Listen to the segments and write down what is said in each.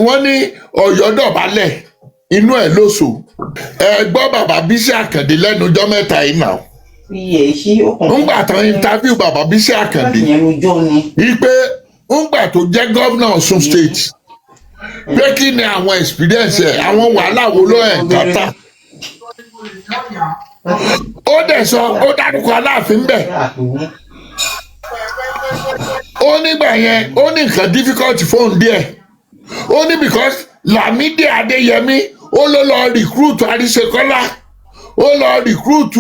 wọ́n ní Ọ̀yọ́ dọ̀bálẹ̀ inú ẹ̀ lóṣù ẹ gbọ́ bàbá Bísí Àkàndé lẹ́nu ọjọ́ mẹ́ta yìí náà ńgbà tán interview bàbá Bísí Àkàndé wípé ńgbà tó jẹ́ gómìnà Ọ̀ṣun state pé kí ni àwọn experience ẹ̀ àwọn wàhálà wo ló ẹ̀ kàtà ó dẹ̀ sọ ó dárúkọ Aláàfin bẹ̀ ó nígbà yẹn ó ní nǹkan difficult fóun díẹ̀ ó ní because Lámídì Adéyẹmí ó ló lọ recruit Àríṣekọ́lá ó lọ recruit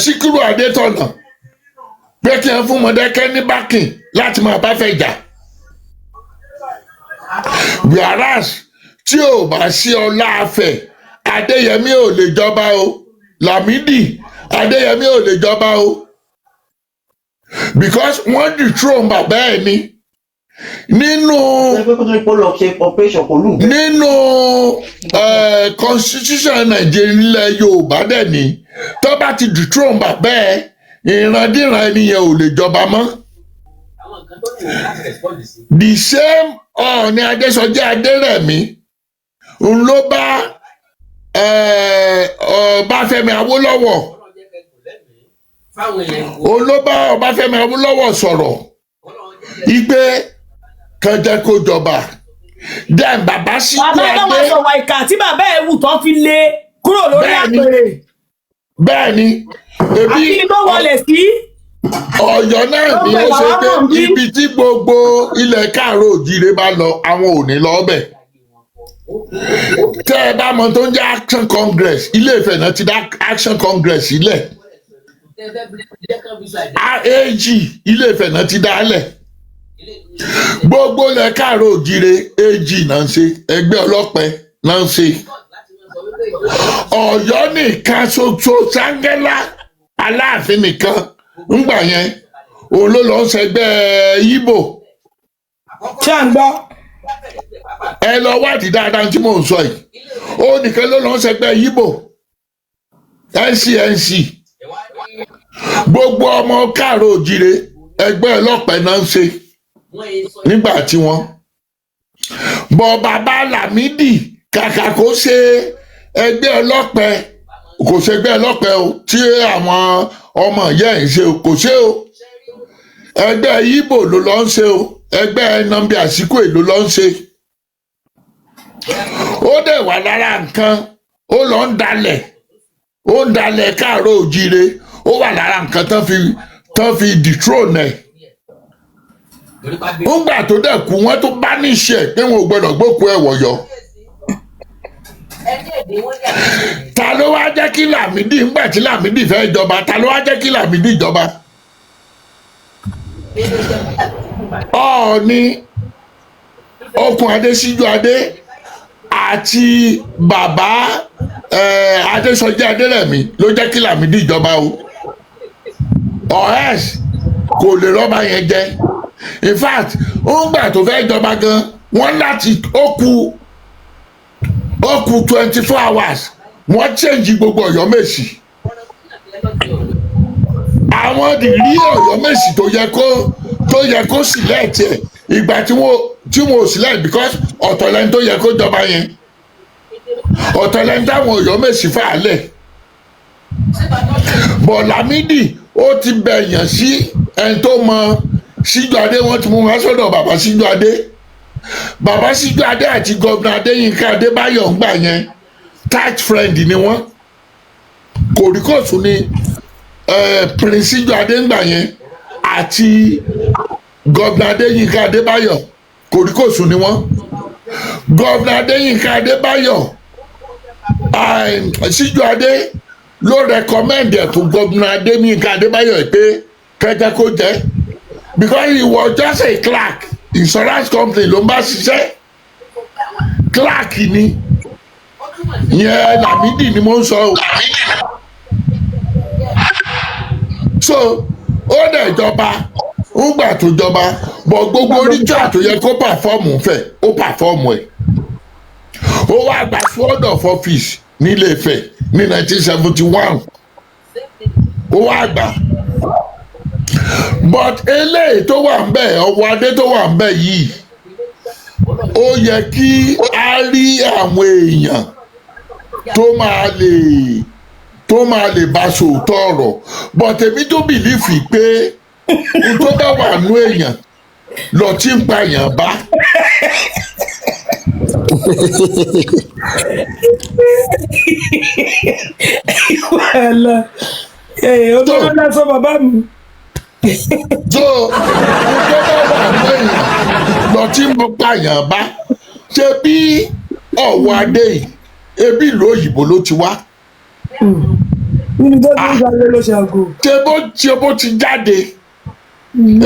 Síkírù Adétọ̀nà pé kí n fún Mọdákẹ́kẹ́ ní bákìn láti máa bá fẹ́ jà whereas tí ò bá sí Ọláàfẹ̀ Adéyẹmí ò lè jọba o Lámídì Adéyẹmí ò lè jọba o because wọ́n dethrone bàbá ẹ̀ ni nínú constitution Nàìjíríà ilẹ̀ Yorùbá dẹ̀ ni tó bá ti dethrone bàbá ẹ̀ ìrandíran ẹnìyẹn ò lè jọba mọ́. The same Ọọ̀ni Adésọjí Adérẹ̀mí ń ló bá Ọbáfẹ́mi Awólọ́wọ̀ òun ló bá Ọbáfẹ́mi Awólọ́wọ̀ sọ̀rọ̀ ìgbé kẹjẹ kó jọba then bàbá Síjú Adé. bàbá náà sọ̀rọ̀ ìkà tí bàbá ẹ̀ wù tán fi lé kúrò lórí àpèrè. bẹ́ẹ̀ ni àti tó wọlé sí. Ọ̀yọ́ náà ni ó ṣe pé ibi tí gbogbo ilẹ̀ káàárọ̀ òjìrè bá lọ àwọn ò ní lọ bẹ̀. tẹ́ ẹ bá mọ tó ń jẹ́ Action Congress Ilé-Ifẹ̀ náà ti dá Action Congress sílẹ̀ AG Ilé-Ifẹ̀ náà ti dá lẹ̀ gbogbo ilẹ̀ káàárọ̀ òjìrè AG náà ń ṣe ẹgbẹ́ ọlọ́pẹ náà ń ṣe Ọ̀yọ́ nìkan ṣoṣo Ṣàngẹ́lá Aláàfin nìkan ńgbà yẹn òun ló lọ ṣẹgbẹ́ Ìgbò. ṣé à ń gbọ́. ẹ lọ wádìí dáadáa tí mò ń sọ yìí ó nìkan ló lọ ṣẹgbẹ́ Ìgbò NCNC gbogbo ọmọ káàárọ̀ òjìrè ẹgbẹ́ ọlọ́pẹ náà ń ṣe nígbà tí wọ́n bọ̀ bàbá Lámídì kàkà kó ṣe ẹgbẹ́ ọlọ́pẹ kò ṣe ẹgbẹ́ ọlọ́pẹ o tí àwọn ọmọ ìyá ẹ̀ ń ṣe o kò ṣe o ẹgbẹ́ Ìgbò ló lọ ń ṣe o ẹgbẹ́ Nnamdi Azikiwe ló lọ ń ṣe ó dẹ̀ wà lára nǹkan ó lọ ń dalẹ̀ káàárọ̀ òjìrè ó wà lára nǹkan tán fi dethrone ẹ̀ ńgbà tó dẹ̀ kú wọ́n tó bá níṣẹ́ pé wọn ò gbọ́dọ̀ gbókùú ẹ̀ wọ̀yọ́. Ta ló wá jẹ́ kí Lámídì ńgbà tí Lámídì fẹ́ jọba ta ló wá jẹ́ kí Lámídì jọba? Ọọ̀ni Ọkùn-Adé Síjú Adé àti bàbá Adésọjí Adérẹ̀mí ló jẹ́ kí Lámídì jọba o ọ̀hẹ́s kò lè rọ́bà yẹn jẹ́ in fact ńgbà tó fẹ́ jọba gan wọ́n láti ó kù 24 hours wọ́n change gbogbo Ọ̀yọ́mèsì àwọn ìrírí Ọ̀yọ́mèsì tó yẹ kó select ẹ̀ ìgbà tí wọn ò select because ọ̀tọ̀ lẹ́ni tó yẹ kó jọba yẹn ọ̀tọ̀ lẹ́ni táwọn Ọ̀yọ́mèsì fà á lẹ̀ bọ̀ Lámídì ó ti bẹ̀yàn sí ẹni tó mọ Síjú Adé wọ́n ti mú wọn sọ́dọ̀ bàbá Síjú Adé bàbá Síjú Adé àti gómìnà Adéyínká Adébáyọ̀ ń gbà yẹn tight friend ni wọ́n kòríkòsùn ni Prince Síjú Adé ń gbà yẹn àti gómìnà Adéyínká Adébáyọ̀ kòríkòsùn ni wọ́n gómìnà Adéyínká Adébáyọ̀ Síjú Adé ló recommend ẹ̀ fún gómìnà Adéyínká Adébáyọ̀ pé kẹ́kẹ́ kó jẹ́ because he was just a clerk insurance company ló ń bá ṣiṣẹ́ clerk ni yẹn Lámídì ni mo ń sọ o so ó dẹ̀ jọba ńgbà tó jọba bọ̀ gbogbo oríjà tó yẹ kó pàfọ́ọ̀mù fẹ̀ ó pàfọ́ọ̀mù ẹ̀ ó wá gba sword of office nílé Ifẹ̀ ní 1971 ó wá gbà but eléyìí tó wà ń bẹ̀ ọwọ́ adé tó wà ń bẹ̀ yìí ó yẹ kí a rí àwọn èèyàn tó máa lè bá sòótọ́ ọ̀rọ̀ but èmi tó bìlífì pé n tó bá wà nú èèyàn lọ tí ń pààyàn bá. ọjọ́ náà sọ bàbá mi. so n tó bá wà nú èèyàn lọ tí ń pààyàn bá ṣe bí ọ̀wọ́ adé yìí ebi ìlú òyìnbó ló ti wá. nínú tó ń sáré ló ṣe àgò. ṣe bó ti jáde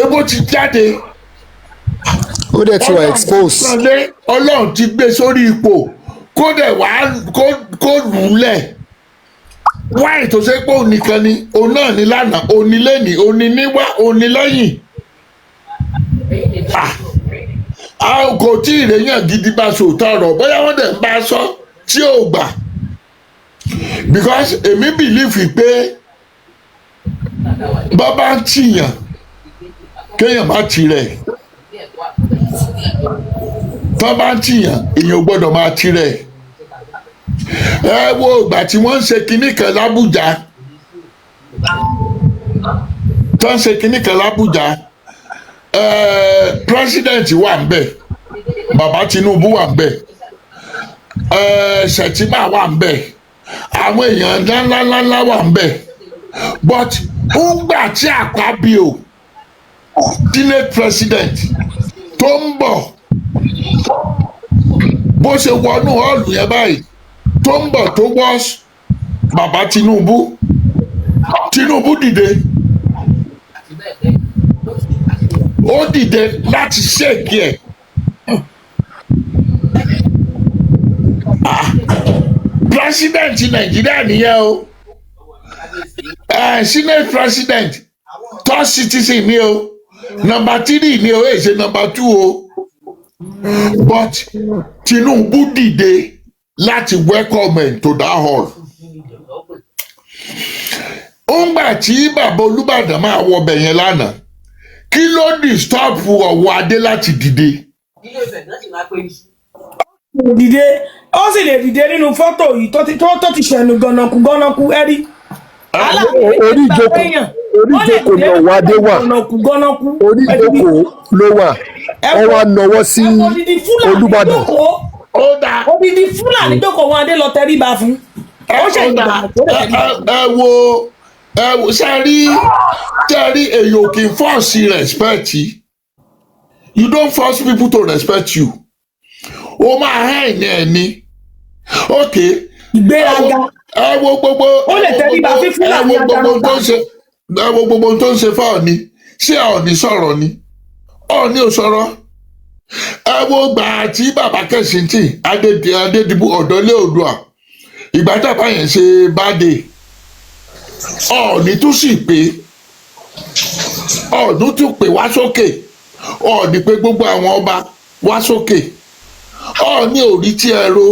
ebo ti jáde. ó dẹ̀ ti wà expose. ọlọ́run ti gbé sórí ipò kó dẹ̀ wá kó lù ú lẹ̀ wáyé tó ṣe pé òun nìkan ni òun náà ní lánàá òun ní lẹ́nìí òun ní níwá òun ní lẹ́yìn. a kò tí ì rèéyàn gidi bá sòótọ́ ọ̀rọ̀ bóyá wọ́n dẹ̀ ń bá a sọ tí ò gbà because èmi bìlífì pé bàbá ń tìyàn kéèyàn má tirẹ̀ tó bá ń tìyàn èèyàn ò gbọ́dọ̀ máa tirẹ̀ ẹ wo ìgbà tí wọ́n ń ṣe kinní kan l'Ábùjá tó ń ṣe kinní kan l'Ábùjá president wà ń bẹ̀ bàbá Tinubu wà ń bẹ̀ Sẹ̀tìmà wà ń bẹ̀ àwọn èèyàn ńláńláńlá wà ń bẹ̀ but ń gbà tí Akpabio senate president tó ń bọ̀ bó ṣe wọnú hall yẹn báyìí tó ń bọ̀ tó wọ́ bàbá Tinubu dìde ó dìde láti ṣèkì ẹ̀ president Nàìjíríà nìyẹn o senate president third citizen ni o number 3 ni o èyí ṣe number 2 o but Tinubu dìde láti welcome him to that hall. ó ń gbà tí bàbá Olúbàdàn máa wọ bẹ̀ yẹn lánàá kí ló disturb Ọ̀wọ́ Adé láti dìde. dìde ó sì lè dìde nínú fọ́tò yìí tó ti ṣẹ̀nu gànàkú ẹ̀rí. orí ìjókòó Ọ̀wọ́ Adé wà orí ìjókòó ló wà wọ́n wá nọwọ́ sí Olúbàdàn. odidi Fúlàní jókòó wọn Adé lọ tẹríba fún. ẹ wo sẹ́rí èyàn kì í force respect you don't force people to respect you o máa hẹ́ ẹ̀ ní ok ìgbéraga ẹ wo gbogbo ó lè tẹríba fún Fúlàní adarúgbà ẹ wo gbogbo tó ń ṣe fáwọn ni ṣé Ọọ̀ni sọ̀rọ̀ ni Ọọ̀ni ò sọ̀rọ̀ ẹ wo gbà tí bàbá Kẹ́sìntì Adédìbú Ọ̀dọ́lé Oòduà ìgbà tàbá yẹn ṣe báde Ọọ̀ni tún sì pé Ọọ̀ni tún pè wá sókè Ọọ̀ni pé gbogbo àwọn ọba wá sókè Ọọ̀ni ò rí tí ẹ ro.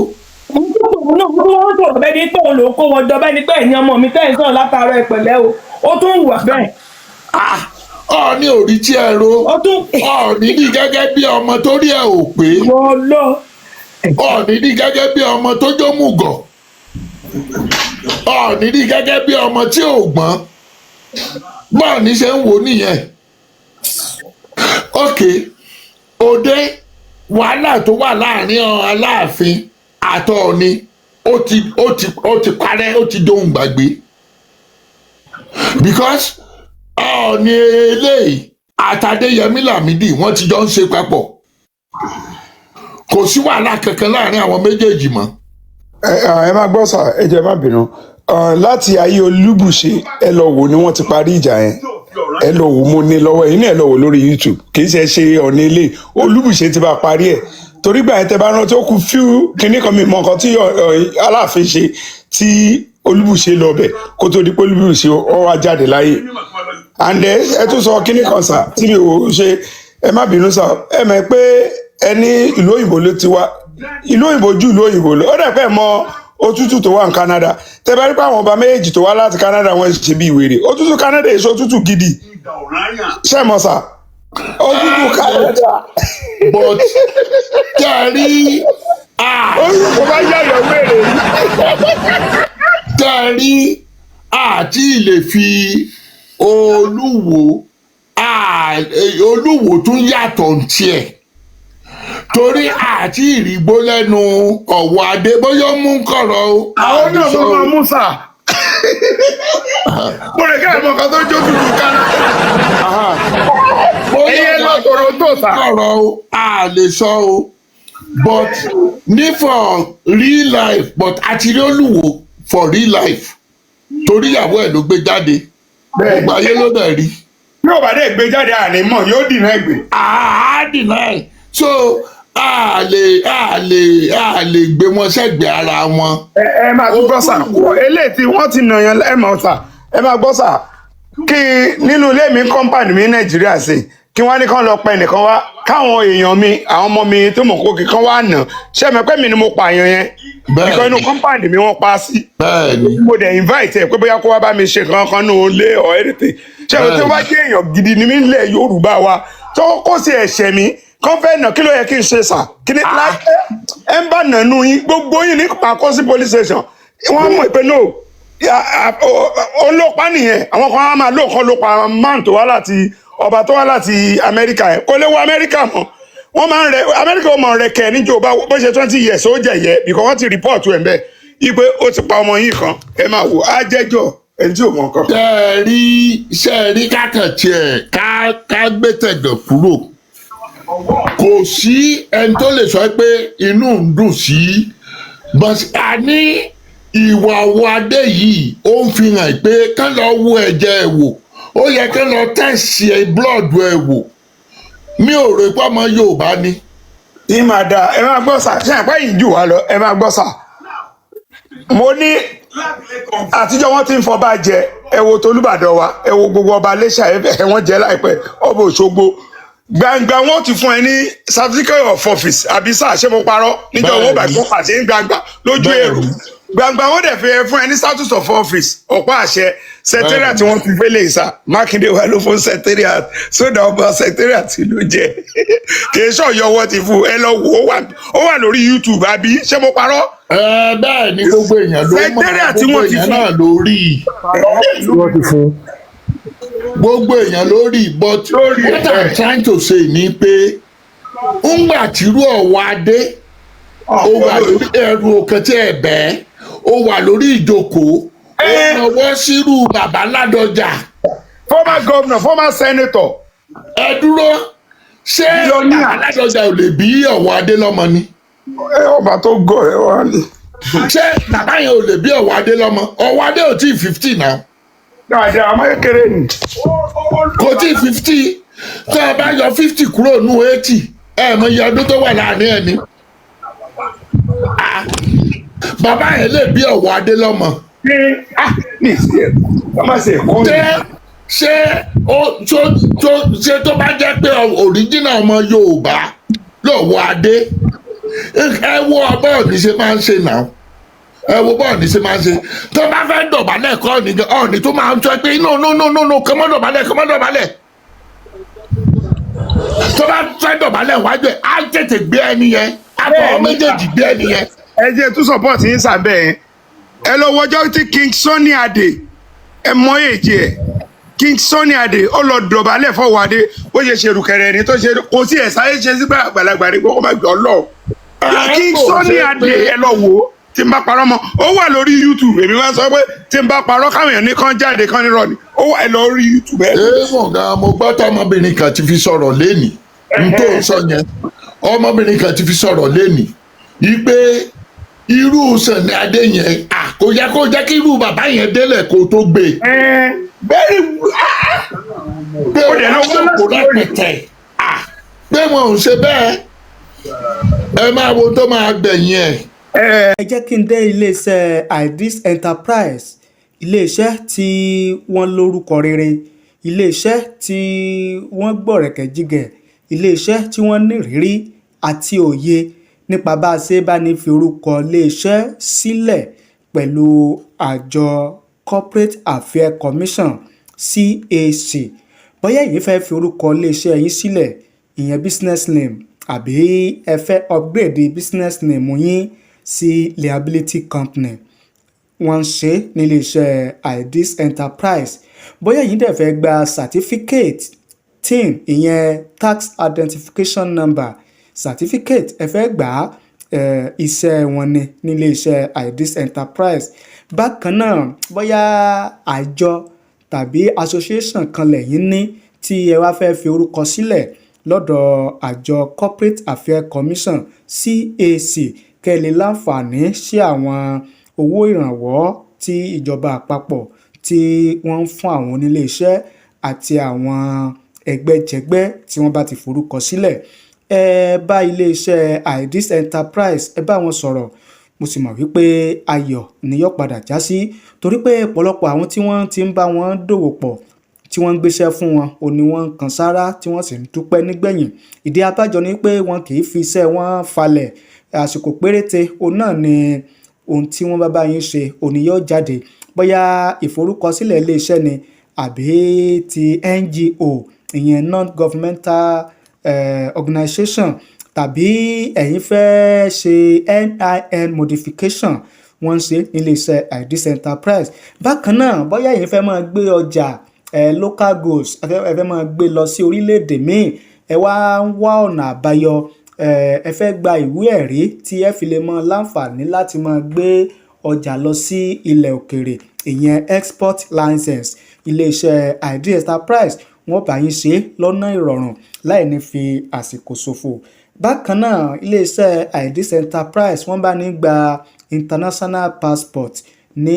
wọ́n tó ọ̀bẹ ní pé òun ló kó wọn jọ bẹ́ẹ̀ ni pé ẹ̀yin ọmọ mi tẹ́ ẹ̀ sọ̀rọ̀ látara ìpẹ̀lẹ́ o ó tún wà bẹ́ẹ̀. Ọọ̀ni ò rí tí ẹ ro Ọọ̀ni ní gẹ́gẹ́ bí ọmọ tó rí ẹ ò pé Ọọ̀ni ní gẹ́gẹ́ bí ọmọ tó jó mùgọ̀ Ọọ̀ni ní gẹ́gẹ́ bí ọmọ tí ò gbọ́n bọ́ọ̀ni ṣe ń wò nìyẹn. ok òde wàhálà tó wà láàrin Aláàfin àtọ̀ọ̀ni ó ti parẹ́ ó ti dohun gbàgbé because Ọọ̀ni eléyìí àtàdéyẹmí Lámídì wọ́n ti jọ ń ṣe papọ̀ kò sí wàhálà kankan láàrin àwọn méjèèjì mọ́. ẹ má gbọ́ sà ẹ jẹ́ má bínú láti ayé Olúbùṣe ẹ lọ wò ni wọ́n ti parí ìjà yẹn ẹ lọ wò mo ní lọ́wọ́ yìí ní ẹ lọ wò lórí YouTube kì í ṣe Ọọ̀ni ilé Olúbùṣe ti bá parí ẹ̀ torí gbà yẹn tẹ bá rántí ó kù fíú kínní kan mi mọ nǹkan tí Aláàfin ṣe tí Olúbùṣe lọ bẹ̀ kó tó di pé Olúbùṣe ọ wá jáde láyé and ẹ tún sọ kínní kan sà tí mi ò ṣe ẹ má bínú sà ẹ mọ̀ pé ẹni ìlú òyìnbó ló ti wá ìlú òyìnbó ju ìlú òyìnbó lọ ó dẹ̀ pẹ́ mọ òtútù tó wà ní Canada tẹ bá rí pé àwọn ọba méjèèjì tó wá láti Canada wọ́n ṣe bí ìwèrè òtútù Canada èso òtútù gidi ṣẹ́mọ̀sà òtútù Canada but kẹrí òtútù bá yàyọ̀ wèrè kẹrí àti lè fi Olúwo Olúwo tún yàtọ̀ ní tiẹ̀ torí àti ìrìgbó lẹ́nu Ọ̀wọ̀ Adé bóyá ó mú kọ̀rọ̀ o. àwọn náà mo máa mú sà mo rẹ̀ káyọ̀ mọ̀ kan tó jó tutù Canada ẹyẹ lọ́tọ̀rọ̀ tó sà. kọ̀rọ̀ o a lè sọ o but ní for real life but àti rí Olúwo for real life torí ìyàwó ẹ̀ ló gbé jáde gbogbo ayé ló dẹ̀ rí. yóò bá dé gbé jáde àní mọ̀ yóò dìnnà ẹgbẹ́. deny so a lè gbé wọn sẹ́gbẹ̀ẹ́ ara wọn. ẹ máa tún gbọ́ sà eléyìí tí wọ́n ti nà yan ẹ máa sà ẹ máa gbọ́ sà kí nínú ilé mi kọ́ńpàdì mi Nàìjíríà ṣe kí wọ́n ní kán lọ pa ẹnìkan wá káwọn èèyàn mi àwọn ọmọ mi tó mọ̀ kó kíkan wá nà ṣé ẹ mọ̀ pé mi ni mo pààyàn yẹn ìkan inú kọ́ńpàdì mi wọ́n pa á sí mo dẹ̀ invite ẹ pé bóyá kó wá bá mi ṣe kankan nù lé or anything ṣé ẹ tí wọ́n bá jẹ́ èèyàn gidi ni mí nílẹ̀ Yorùbá wa tó kó sí ẹ̀ṣẹ̀ mi kán fẹ́ nà kí ló yẹ kí n ṣe sà kí ni láì ẹ ń bá nà nù yín gbogbo yín ní pàkó sí police station wọ́n mọ̀ pé no olóòpá nìyẹn àwọn kan á máa lóòkan ló pa man tó wá láti ọba tó wá láti Amẹ́ríkà ẹ̀ kó lè wọ Amẹ́ríkà mọ́ wọ́n máa ń rẹ Amẹ́ríkà ó máa ń rẹ kẹ́ níjọba bó ṣe 20 years ó jẹ̀yẹ because wọ́n ti report ẹ̀ mbẹ́ ipe ó ti pa ọmọ yín kan ẹ máa wò á jẹ́jọ́ ẹni tí ò mọ̀ nǹkan. ṣe rí kákan tiẹ̀ ká gbé tẹ̀gàn kúrò kò sí ẹni tó lè sọ pé inú ń dùn sí but a ní ìwà Ọ̀wọ̀ Adé yìí ó ń fi hàn pé kán lọ wo ẹ̀jẹ̀ ẹ̀ wò ó yẹ kán lọ tẹ̀sí blood ẹ̀ wò mi ò rò pé ọmọ Yorùbá ni. ní máa da ẹ máa gbọ́ sà ṣe àpá yìí jù wá lọ ẹ máa gbọ́ sà mo ní àtijọ́ wọn ti ń fọba jẹ ẹ wo tolúbàdàn wa ẹ wo gbogbo ọba Iléṣà ẹ wọ́n jẹ láìpẹ́ ọba Òṣogbo gbangba wọn ti fún ẹ ní certificate of office àbí sáà ṣé mo parọ́ níjọ́ owó bàgbọ́ pàṣẹ ń gbangba lójú èrò gbangba wọn dẹ̀ fi fún ẹ ní status of office ọ̀pá àṣẹ secretariat tí wọ́n ti fẹ́lẹ̀ ìsà Mákindé wa ló fún secretariat sódà ọba secretariat ló jẹ kì í ṣọ̀yọ́ wọ́n ti fún ẹ lọ wò ó wà lórí YouTube àbí ṣé mo parọ́. Bẹ́ẹ̀ ni gbogbo èèyàn ló mọ̀ gbogbo èèyàn náà lórí gbogbo èèyàn lórí but what I'm trying to say ni pé ńgbà tírú Ọ̀wọ̀ Adé ó wà lórí ẹrù òkètè ẹ̀bẹ́ ó wà lórí ìjókòó ó náwó sírú bàbá Ládọjà. former governor former senator. ẹ dúró ṣé bàbá Ládọjà ò lè bí Ọ̀wọ̀ Adé lọ́mọ ni. ọba tó gọ ẹ wá ní. ṣé bàbá yẹn ò lè bí Ọ̀wọ̀ Adé lọ́mọ Ọ̀wọ̀ Adé ò tí ì 50 náà. dáadáa ọmọ kékeré ni. kò tí ì 50 tó o bá yọ 50 kúrò nù 80 ẹ mọ iye ọdún tó wà láàrin ẹ ni. bàbá yẹn lè bí Ọ̀wọ̀ Adé lọ́mọ. ní ìsìn ẹ̀ ọmọ ṣe kọ́ mi. ṣé tó bá jẹ́ pé òríjìnà ọmọ Yorùbá l'Ọ̀wọ̀ Adé ẹ wo bọ́ọ̀nì ṣe máa ń ṣe náà ẹ wo bọ́ọ̀nì ṣe máa ń ṣe tó bá fẹ́ dọ̀bálẹ̀ kọ́ ọ̀nì tó máa ń sọ pé no kọ́mọ́ dọ̀bálẹ̀ tó bá fẹ́ dọ̀bálẹ̀ wájú ẹ̀ á tètè gbé ẹni yẹn á fọwọ́ méjèèjì gbé ẹni yẹn. ẹ jẹ́ tún support yín sábẹ́ yẹn ẹ lọ wọjọ́ tí King Sunny Adé ẹ mọ èjì ẹ King Sunny Adé ó lọ dọ̀bálẹ̀ fọwọ́ Adé bó ṣe ṣe rùkẹ̀rẹ̀ ní tó ṣe kò sí ẹ̀ sáyé ṣe sípẹ́ àgbàlagbà ní gbogbo máa gbọ́ lọ. King Sunny Adé ẹ lọ wò ó tí n bá parọ́ mọ́ ó wà lórí YouTube èmi wá sọ pé tí n bá parọ́ káwọn èèyàn ní kán jáde kán nírọ̀ ni ó wà lórí YouTube ẹ. mọ̀gá mo gbọ́ tó ọmọbìnrin kan ti fi sọ̀rọ̀ lẹ́nìí n tó sọ yẹn ọmọbìnrin kan ti fi sọ̀rọ̀ lẹ́nìí yí pé irú Sunny Adé yẹn kò yẹ kó jẹ́ kí irú bàbá yẹn délẹ̀ kó tó gbé. bẹ́ẹ̀ni pé wọ́n kò rẹpẹtẹ pé wọn ò ṣe bẹ́ẹ̀ ẹ máa wo tó máa gbẹ̀yìn ẹ̀. ẹ jẹ́ kí n dé iléeṣẹ́ Idris Enterprise iléeṣẹ́ tí wọ́n lórúkọ rere iléeṣẹ́ tí wọ́n gbọ̀rẹ̀kẹ̀ jígẹ̀ iléeṣẹ́ tí wọ́n ní ìrírí àti òye nípa bá a ṣe bá ní fi orúkọ iléeṣẹ́ sílẹ̀ pẹ̀lú àjọ Corporate Affairs Commission CAC. Bóyá ẹ̀yin fẹ́ fi orúkọ iléeṣẹ́ yín sílẹ̀, ìyẹn business name, àbí ẹ fẹ́ upgrade business name yín sí liability company, wọ́n ń ṣe nílé iṣẹ́ Ideals Enterprise. Bóyá ẹ̀yin dẹ̀ fẹ́ gba certificate TIN, ìyẹn tax identification number certificate, ẹ fẹ́ gbà á, iṣẹ́ wọn ni nílé iṣẹ́ Ideals Enterprise. Bákan náà, bóyá àjọ tàbí association kan lẹ́yìn ní tí ẹ wá fẹ́ fi orúkọ sílẹ̀ lọ́dọ̀ àjọ Corporate Affairs Commission CAC, kẹ́ lè láǹfààní sí àwọn owó ìrànwọ́ tí ìjọba àpapọ̀ tí wọ́n ń fún àwọn onílé iṣẹ́ àti àwọn ẹgbẹ́jẹgbẹ́ tí wọ́n bá ti forúkọ sílẹ̀. Ẹ bá ilé iṣẹ́ Ideals Enterprise, ẹ bá wọn sọ̀rọ̀. Mo sì mọ̀ wípé ayọ̀ ni yóò padà já sí, torí pé ọ̀pọ̀lọpọ̀ àwọn tí wọ́n ti ń bá wọn dòwò pọ̀ tí wọ́n ń gbéṣẹ́ fún wọn ò ní wọ́n kan sára tí wọ́n sì ń dúpẹ́ nígbẹ̀yìn. Ìdí abájọ ni pé wọn kì í fi iṣẹ́ wọn falẹ̀. Àsìkò péréte òun náà ni ohun tí wọ́n bá yín ṣe òní yóò jáde. Bóyá ìforúkọsílẹ̀ ilé iṣẹ́ ni àbí ti NGO, ìyẹn non-governmental organization, tàbí ẹ̀yin fẹ́ ṣe NIN modification, wọ́n ń ṣe nílé iṣẹ́ Ideals Enterprise. Bákan náà, bóyá ẹ̀yin fẹ́ máa gbé ọjà local goods, ẹ fẹ́ máa gbé lọ sí orílẹ̀-èdè míì, ẹ wá ń wá ọ̀nà àbáyọ, ẹ fẹ́ gba ìwé ẹ̀rí tí ẹ fi lè mọ láǹfààní láti máa gbé ọjà lọ sí ilẹ̀ òkèrè, ìyẹn export license, ilé iṣẹ́ Ideals Enterprise wọ́n bá yín ṣe lọ́nà ìrọ̀rùn láì ní fi àsìkò ṣòfò. Bákan náà, ilé iṣẹ́ Ideals Enterprise wọ́n bá ní gba international passport ní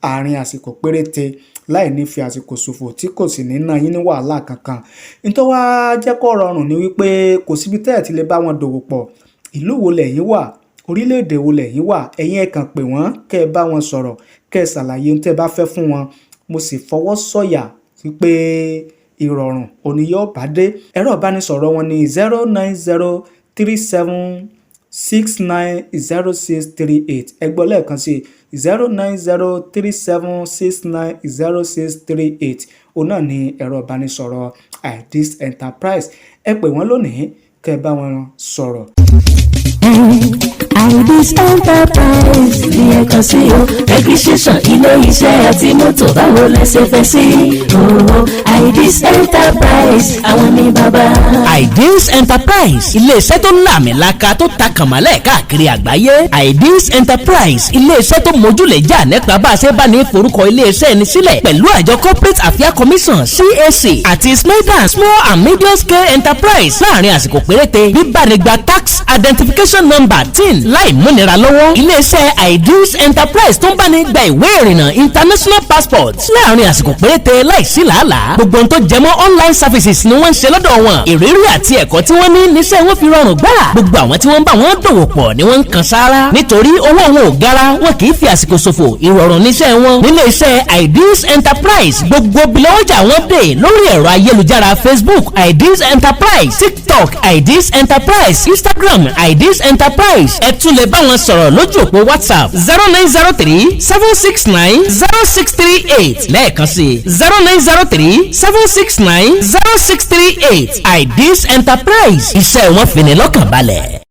àárín àsìkò péréte láì ní fi àsìkò ṣòfò tí kò sì ní ná yín ní wàhálà kankan. Nítorí wá jẹ́ kó rọrùn ni wípé kò síbi tẹ́ ẹ̀ ti lè bá wọn dòwò pọ̀. Ìlú wo lẹ̀yin wà, orílẹ̀-èdè wo lẹ̀yin wà, ẹ̀yin ẹ kàn pè wọ́n, kẹ́ ẹ bá wọn sọ̀rọ̀, kẹ́ ẹ ṣàlàyé ohun tẹ́ ẹ bá fẹ́ fún wọn. Mo sì fọwọ́ sọ̀yà wípé ìrọ̀rùn òní yóò bá dé. Ẹ̀rọ ìbánisọ̀rọ̀ wọn ni 09037690638. Ẹ gbọ́ lẹ́ẹ̀kan sí 09037690638. Òun náà ni ẹ̀rọ ìbánisọ̀rọ̀ Ideals Enterprise. Ẹ pè wọ́n lónìí kẹ́ ẹ bá wọn sọ̀rọ̀. Ideals Enterprise ní ẹ̀kan sí o, registration ilé iṣẹ́ àti mọ́tò báwo lẹ ṣe fẹ́ sí? Ideals Enterprise àwọn ní bàbá. Ideals Enterprise ilé-iṣẹ́ tó láàmìlaka tó ta kànmọ́lẹ̀ káàkiri àgbáyé. Ideals Enterprise ilé-iṣẹ́ tó mójúlẹ̀jà nípa bá a ṣe bá ní forúkọ ilé-iṣẹ́ ẹni sílẹ̀ pẹ̀lú àjọ Corporate Affairs Commission CAC àti Small and Medium Scale Enterprise láàrin àsìkò péréte. Bíbánigbà tax identification number TIN láì múnira lọ́wọ́. Ilé-iṣẹ́ Ideals Enterprise tó ń bá ní gba ìwé ìrìnnà international passport láàrin àsìkò péréte láìsí làálàá. Gbogbo ohun tó jẹmọ́ online services ni wọ́n ń ṣe lọ́dọ̀ wọn. Ìrírí àti ẹ̀kọ́ tí wọ́n ní níṣẹ́ wọn fi rọrùn gbà. Gbogbo àwọn tí wọ́n ń bá wọn dòwò pọ̀ ni wọ́n ń kan sára. Nítorí owó wọn ò gara, wọn kì í fi àsìkò ṣòfò. Ìrọ̀rùn níṣẹ́ wọn. Nílé-iṣẹ́ Ideals Enterprise gbogbo bilọ́jà wọn dé lórí ẹ̀rọ ayélujára Facebook Ideals Enterprise, TikTok Ideals Enterprise, Instagram Ideals Enterprise. Ẹ tún lè bá wọn sọ̀rọ̀ lójú òpó WhatsApp 0903-769-0638 lẹ́ẹ̀kan sí 0903-769-0638. Ideals Enterprise iṣẹ́ wọn fi ní lọ́kàn balẹ̀.